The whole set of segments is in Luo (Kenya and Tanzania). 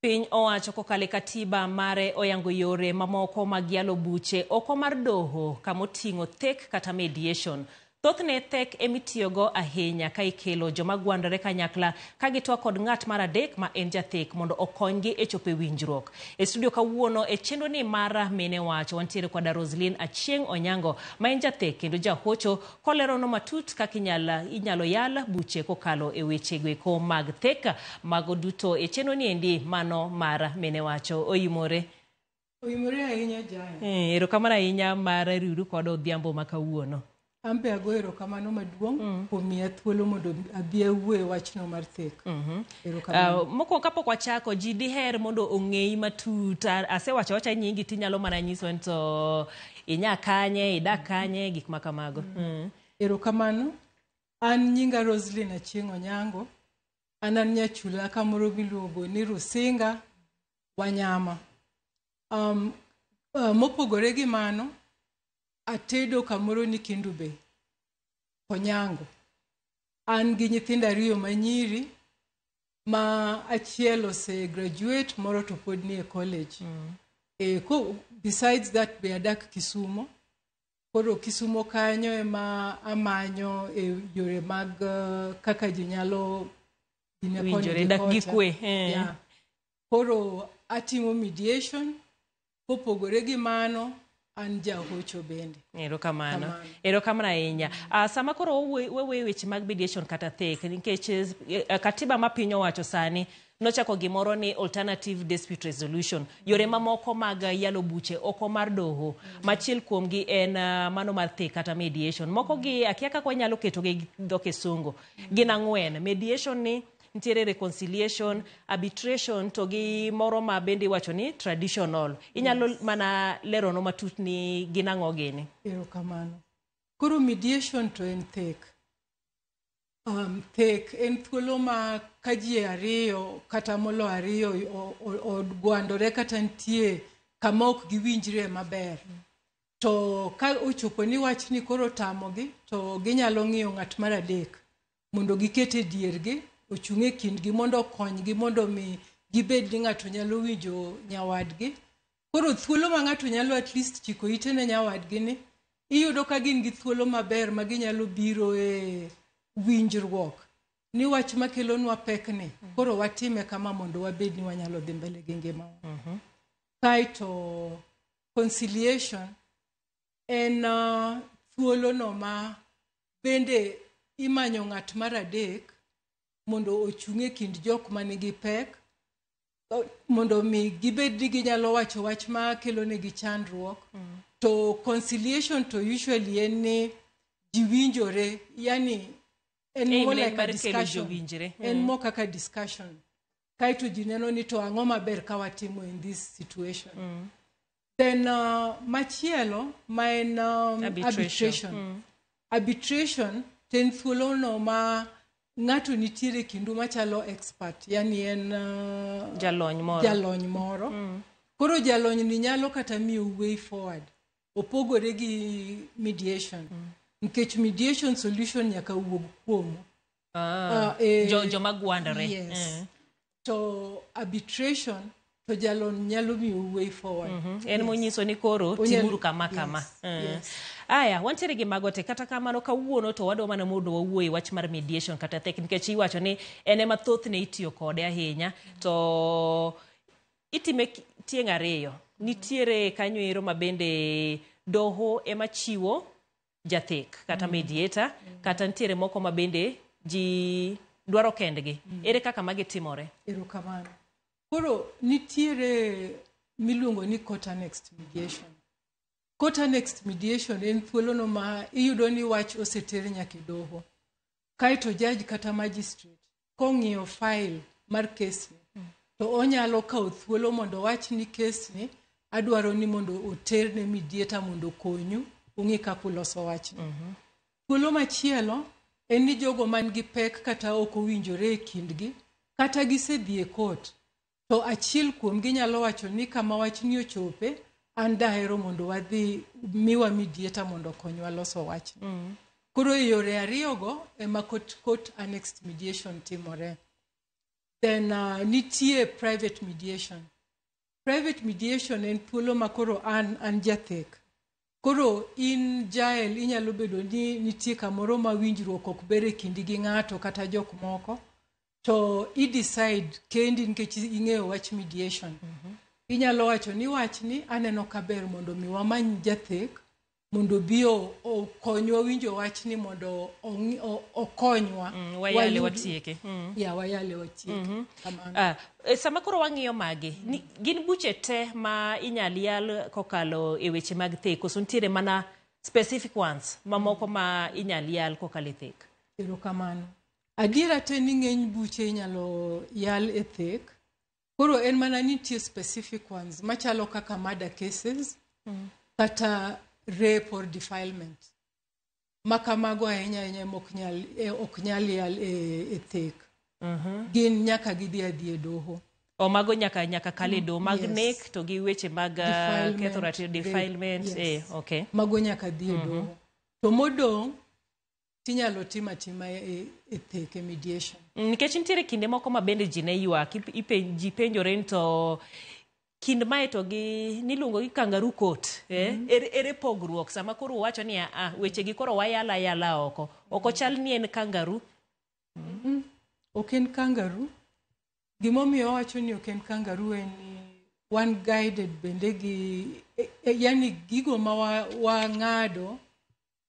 Piny owacho kokale katiba mare oyango yore mamoko mag yalo buche oko mar doho kamoting'o thek kata mediation. Thothne thek emitiyogo ahinya ka ikelo joma gwandore kanyakla ka gitwa kod ng'at mar adek ma en jathek mondo okonygi e chope winjruok. E studio kawuono e chenro ni mara mine wacho wantiere kod Roslyn Achieng' Onyango ma en jathek kendo jahocho kolerono matut kaka inyalo yal buche kokalo e weche goeko mag thek mago duto e chenro ni endi mano mara mine wacho. Oyimore ahinya Jaya. Erokamano ahinya mar riwru kod odhiambo ma kawuono. Ambe ago erokamano maduong' kuom miya thuolo mondo abi awuoye wachno mar thek. Moko kapok wachako ji diher mondo ong'ei matut. Asewacho wacha nyingi tinyalo mana nyiso ni to inya kanye, idak kanye, gik ma kamago. Erokamano. An nyinga Roslyn Achieng' Onyango. An nyachula kamoro miluongo ni Rusinga Wanyama. Mopogore gi mano, atedo kamoro ni Kendu Bay, Onyango. An gi nyithindo ariyo manyiri ma achiel ose graduate, moro to pod ni e college. Besides that, be adak Kisumo. Koro Kisumo kanyo ema amanyo e yore mag kaka ji nyalo winjore dak gi kwe. Koro atimo mediation. Kopogore gi mano, an jahocho bende. Erokamano ahinya. Sama koro wewe weche mag mediation kata thek nikech katiba ma piny owacho sani nochako gimoro ni alternative dispute resolution. Yore mamoko mag yalo buche oko mar doho. Machiel kuomgi en mano mar thek kata mediation. Moko gi akia kaka wanyalo keto gi dho kisungu. Gin ang'wen. Mediation ni ntiere reconciliation, arbitration to gi moro ma bende wacho ni traditional. Inyalo mana lero no matut ni ginang'o gini. Erokamano. Koro mediation to en thek. Thek en thuolo ma kaji ariyo kata molo ariyo ogwandore kata ntie kama ok giwinjre maber. To ka ochopo ni wach ni koro tamogi to ginyalo ng'iyo ng'at mar adek mondo gikete diergi. Ochung'e kindgi mondo okonygi mondo mi gibed ni ng'ato nyalo winjo nyawadgi. Koro thuolo ma ng'ato nyalo at least chiko ite ne nyawadgi ni, iyudo ka gin gi thuolo maber ma ginyalo biro e winjruok ni wach makelonwa pekni. Koro watime kama mondo wabed ni wanyalo dhi mbele gi ngima. Kaito conciliation en thuolo no ma bende imanyo ng'at mar adek mondo ochung'e kind jok manigi pek, mondo mi gibed ni ginyalo wacho wach ma kelo negi chandruok. To conciliation to usually en ni jiwinjore, yani en more like a discussion. En more kaka discussion. Kaito ji neno ni to ang'o maber ka watimo in this situation. Then machielo ma en arbitration. Arbitration ten thuolo no ma ng'ato nitiere kindu machalo expert, yani en jalony moro. Koro jalony ni nyalo kata miyo way forward. Opogore gi mediation. Nikech mediation solution nyaka wuog kuomu. Joma gwandore. Yes. To arbitration to jalony nyalo miyo way forward. En monyiso ni koro timuru kama kama. Yes. Aya, wantiere gi magote kata kamano kawuono to wadwa mana mondo wawuoye wach mar mediation kata thek nikech iwacho ni ene mathoth ne itiyo kode ahinya. To itime tieng' ariyo. Nitiere kanyo ero mabende doho ema chiwo jathek kata mediator kata nitiere moko mabende ji dwaro kendgi. Ere kaka magitimore? Erokamano. Koro nitiere miluongo ni court annexed mediation. Court annexed mediation en thuolo no ma iyudo ni wach oseter nyaka doho. Kaito judge kata magistrate kong'iyo file mar case ni to onyalo kawo thuolo mondo wach ni case ni adwaro ni mondo oter ne mediator mondo konyu ung'i kaka uloso wach ni. Thuolo machielo en ni jogo man gi pek kata ok owinjore e kindgi kata gisedhi e court to achiel kuom ginyalo wacho ni kama wach ni ochope an dahero mondo wadhi miwa mediator mondo konywa loso wach. Koro yore ariyo go ema court annexed mediation timore. Then nitie private mediation. Private mediation en thuolo makoro an jathek. Koro in jael inyalo bedo ni nitie kamoro ma winjruok ok bere kindi gi ng'ato kata jok moko. To decide kendi nikech ing'eyo wach mediation. Inyalo wacho ni wachni aneno kaber mondo mi wamany jathek mondo bio okonywa winjo wachni mondo okonywa wayale watieke. Wayale watieke. Sama koro wang'iyo magi gin buche te ma inyal yal kokalo e weche mag thek koso ntiere mana specific ones mamoko ma inyal yal kokalo e thek. Erokamano. Adiera te ni ng'eny buche inyalo yal e thek. Koro en mana nitie specific ones machalo kaka murder cases kata rape or defilement. Makamago ahinya ok nyal yal e thek. Gin nyaka gidhi e doho. O mago nyaka kale do mag nek to gi weche mag ketho ratiro defilement. Okay. Mago nyaka dhi e doho. To modong' tinyalo tima e thek e mediation. Nikech nitiere kinde moko ma bende ji ne ywak ji penjore to kind mae to gi niluongo gi kangaroo court ere pogruok sama koro wacho ni weche gi koro wayala oko chal ni en kangaroo. Ok en kangaroo. Gimomiyo wacho ni ok en kangaroo en one guided bende gi yani gigo ma wang'ado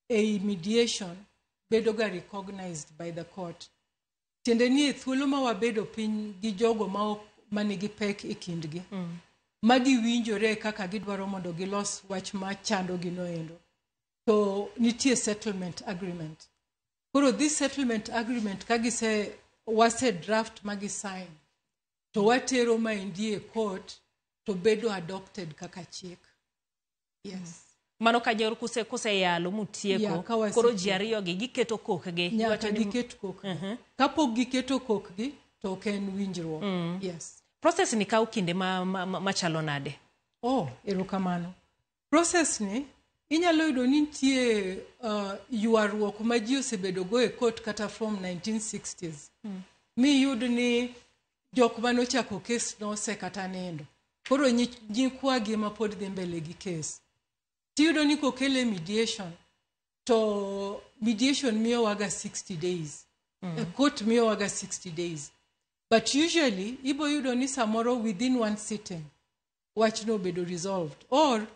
e mediation bedo ga recognized by the court. Tiende ni thuolo ma wabedo piny gi jogo ma nigi pek e kindgi. Magi winjore kaka gidwaro mondo gilos wach ma chando gi noendo. To nitie settlement agreement. Koro this settlement agreement wase draft magi sign. To watero maendi e court to bedo adopted kaka chik. Yes. Mano ka jor kuse yalo mutieko koro ji ariyo gi giketo kokgi. Nyaka giketo kokgi. Kapok giketo kokgi to ok en winjruok. Yes. Process ni kawo kinde machalo nade? Erokamano. Process ni inyalo yudo ni nitie ywaruok ma ji osebedo go e court kata from 1960s. Mi yud ni jok manochako kes nose kata nindo. Koro nyikwagi ma pod dhi mbele gi kes. Tiyudo ni kokele mediation to mediation miyo waga 60 days. Court miyo waga 60 days. But usually, ibo yudo ni samoro within one sitting, wach no bedo resolved. Or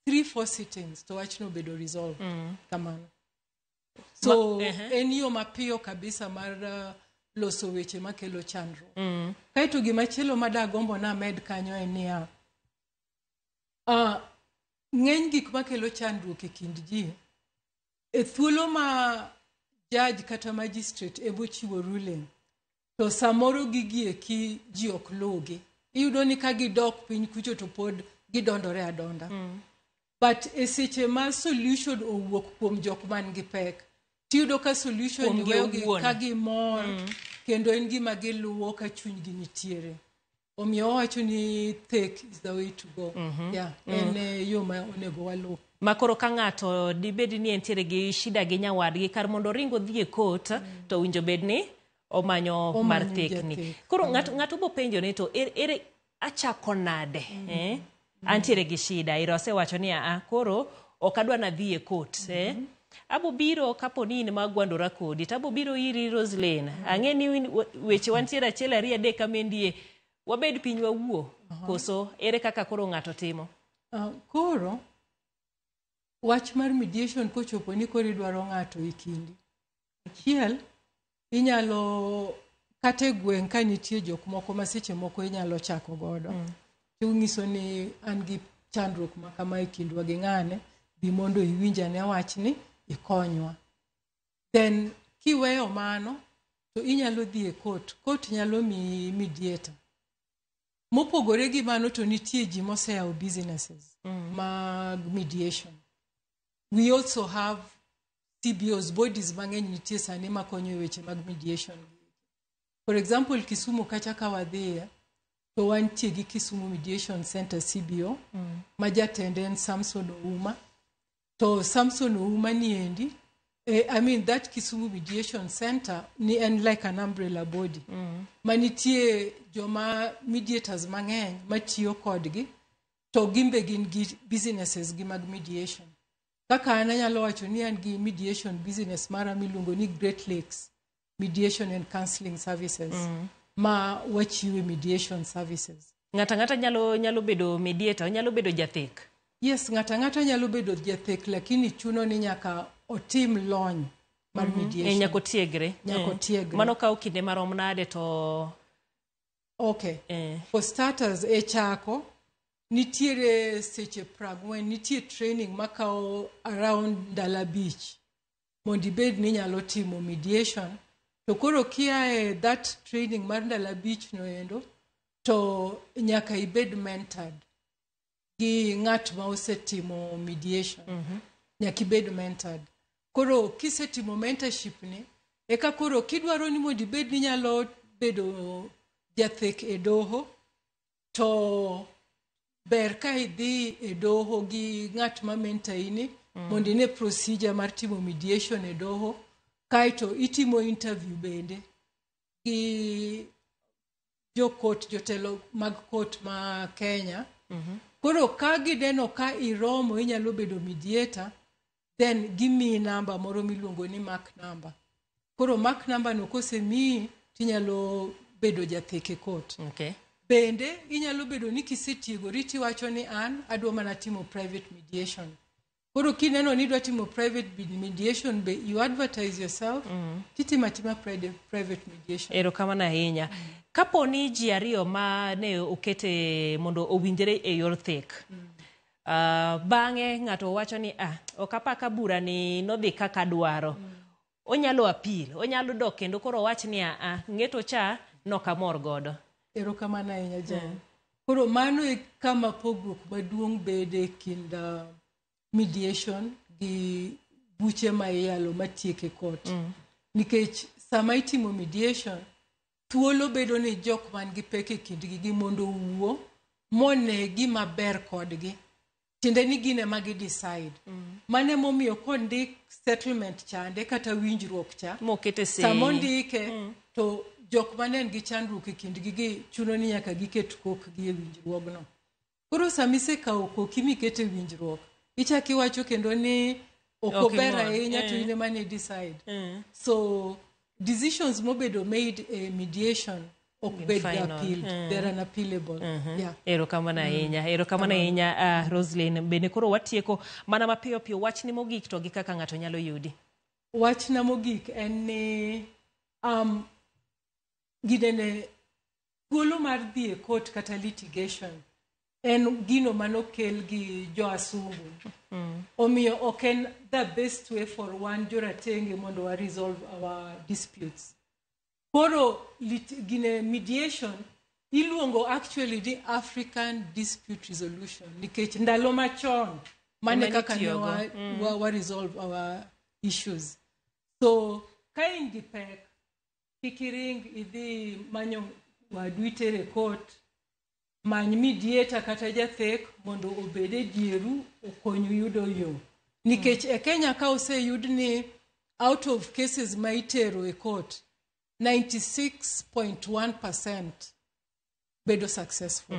3-4 sittings to wach no bedo resolved. Kamano. So, en yo mapiyo kabisa mar loso weche makelo chandro. Kaito gimachielo madagombo na med kanyo en niya. Ng'eny gik makelo chandruok e kind ji. E thuolo ma judge kata magistrate ebo chiwo ruling. To samoro gigieki ji ok logi. Iyudo ni ka gidok piny kucho to pod gidondore adonda. But e seche ma solution owuok kuom jok man gi pek. Tiyudo ka solution iweyogi ka gimor kendo en gima giluwo ka chunygi nitiere. Omiyo wacho ni thek is the way to go. En yo ma onego waluw. Makoro ka ng'ato dibedi ni entiere gi shida gi nyawadgi kar mondo ringo dhi e court to winjo bedni omanyo mar thekni. Koro ng'ato bo penjo ni to ere achako nade? Antiere gi shida. Irose wacho ni koro ok adwa na dhi e court. Abo biro kapo ni in magwandora kodi. Tabo biro iri Roslyn. Ang'e ni weche wantiere achiel ariyo adek kamendie. Wabed piny wawuo. Koso ere kaka koro ng'ato timo? Koro wach mar mediation kochopo ni koro idwaro ng'ato e kindi. Achiel inyalo kate gweng' ka nitie jok moko ma seche moko inyalo chako godo. Nyiso ni an gi chandruok ma kama e kindwa gi ng'ane bi mondo iwinjane wachni ikonywa. Then kiweyo mano to inyalo dhi e court. Court nyalo mi mediator. Mopogore gi mano to nitie ji moseyawo businesses mag mediation. We also have CBOs, bodies mang'eny nitie sani makonyo e weche mag mediation. For example, Kisumu kacha ka wadhiye to wantie gi Kisumu Mediation Center CBO ma jatende en Samson Ouma. To Samson Ouma niendi I mean, that Kisumu Mediation Center ni en like an umbrella body. Manitie joma mediators mang'eny matiyo kodgi, to gimbe gin gi businesses gi mag mediation. Kaka an anyalo wacho ni an gi mediation business mara miluongo ni Great Lakes Mediation and Counseling Services. Ma wachiwe mediation services. Ng'ata nyalo bedo mediator, nyalo bedo jathek. Yes, ng'ata nyalo bedo jathek, lakini chuno ni nyaka otim lony mar mediation. Nyako tiegre. Mano kawo kinde marom nade to... Okay. For starters, chako, nitiere seche pragwen, nitie training makao around Dala Beach. Mondi bed ni nyalo timo mediation. To koro kia that training mar Dala Beach no endo, to nyaka ibed mentored gi ng'at ma osetimo mediation. Nyaka ibed mentored. Koro kisetimo mentorship ni, eka koro kidwaro ni mondi bed ni nyalo bedo jathek e doho, to ber ka idhi e doho gi ng'at ma mentor ini, mondi ne procedure mar timo mediation e doho, kaito itimo interview bende gi jotelo mag court ma Kenya. Koro ka gideno ka iromo inyalo bedo mediator, then gimi number moro miluongo ni mark number. Koro mark number no kosemi tinyalo bedo jathek e court. Okay. Bende inyalo bedo ni kisetiegori tiwacho ni an adwa mana timo private mediation. Koro kineno ni dwa timo private mediation, be you advertise yourself, titima private mediation. Erokamano ahinya. Kapo ni ji ariyo ma ne okete mondo owinjre e yor thek. Bang'e ng'ato wacho ni ok apaka bura ni nodhi kaka dwaro. Onyalo appeal, onyalo dok kendo koro wach ni ng'eto cha nokamor godo. Erokamano ahinya Jan. Koro mano e kama pogruok maduong' bede kind mediation gi buche ma iyalo matieke court. Nikech sama itimo mediation, thuolo bedo ni jok man gi pek e kindgi gi mondo wuo mone gima ber kodgi. Tiende ni gine magi decide. Mane momiyo kondik settlement chande kata winjruok cha. Mokete sei. Samondike to jok manen gi chandruok e kindgi gi chuno ni nyaka giket kokgi e winjruogno. Koro samise kawo koki mikete winjruok, ichaki wacho kendo ni okober ahinya to ine mane decide. So decisions mobedo made a mediation bed appealed. They're unappealable. Yeah. Erokamano ahinya. Erokamano ahinya Roslyn. Bende koro watieko mana mapiyo piyo wachni mogik to gi kaka ng'ato nyalo yudi. Wachna mogik en ni gidene thuolo mar dhi e court kata litigation en gino manokel gi joasungu. Omiyo oken the best way for one joratenge mondo wa resolve our disputes. Koro gine mediation iluongo actually the African Dispute Resolution. Nikech ndalo machon mane kaka ne wa resolve our issues. So kain gi pek kikiring idhi manyo wadwitere court, many mediator kata jathek mondo obede dieru okonyu yudo yo. Nikech e Kenya ka oseyud ni out of cases ma itero e court, 96.1% bedo successful.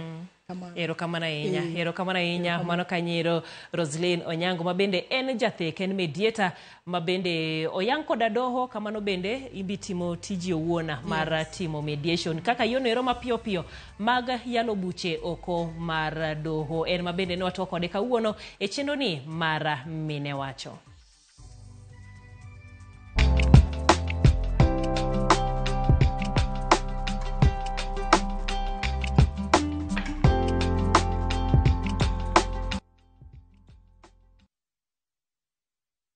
Erokamano ahinya. Erokamano ahinya. Mano kanyero Roslyn Onyango mabende en jathek, en mediator mabende oyang koda doho, kamano bende ibitimo tiji owuona mar timo mediation. Kaka yono ero mapiyo piyo mag yalo buche oko mar doho. En mabende ne watoko kode kawuono e chenro ni mar Mine Wacho.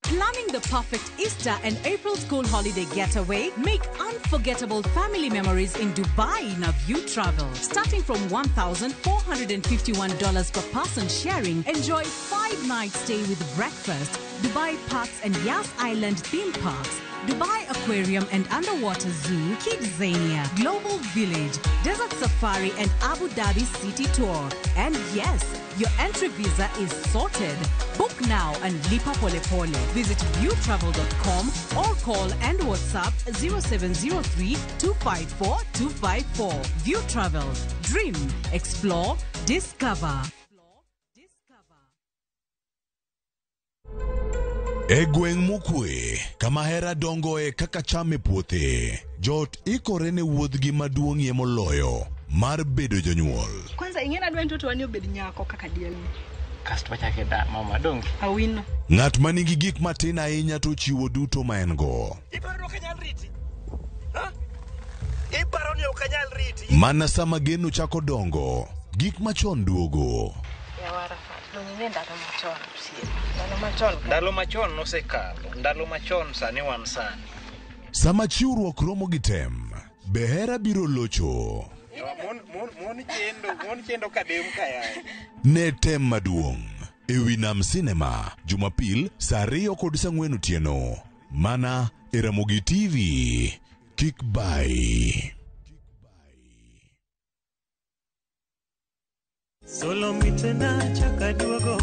Planning the perfect Easter and April school holiday getaway? Make unforgettable family memories in Dubai Naview Travel. Starting from $1,451 per person sharing, enjoy 5 nights stay with breakfast, Dubai Parks and Yas Island theme parks, Dubai Aquarium and Underwater Zoo, Kidzania, Global Village, Desert Safari and Abu Dhabi City Tour. And yes, your entry visa is sorted. Book now and lipa pole pole. Visit viewtravel.com or call and WhatsApp 0703 254 254. View Travel. Dream, explore, discover. Egweng mukwe, kama hera dongo e kaka chame puothe. Jot ikore ne wuodhgi maduong'ie moloyo mar bedo jonyuol. Kwanza ingena dwa mtoto wani obed nyako kaka diel. Kasto wachake da mama dongi. Awino. Ng'at manigi gik matin ahinya to chiwo duto ma en go. Iparo kanyal riti. Ha? Iparo ni okanyal riti. Mana sama geno chako dongo, gik machon duogo. Ndalo machon nosekalo, ndalo machon sani wan sani. Sama chiwruok romo gi tem, behera biro locho. Mon chendo kadem kaya. Ne tem maduong' ewi Nam Cinema, Jumapil, saa 2:04 otieno. Mana e Ramogi TV. Kik bai. Solo mitena chaka duogo.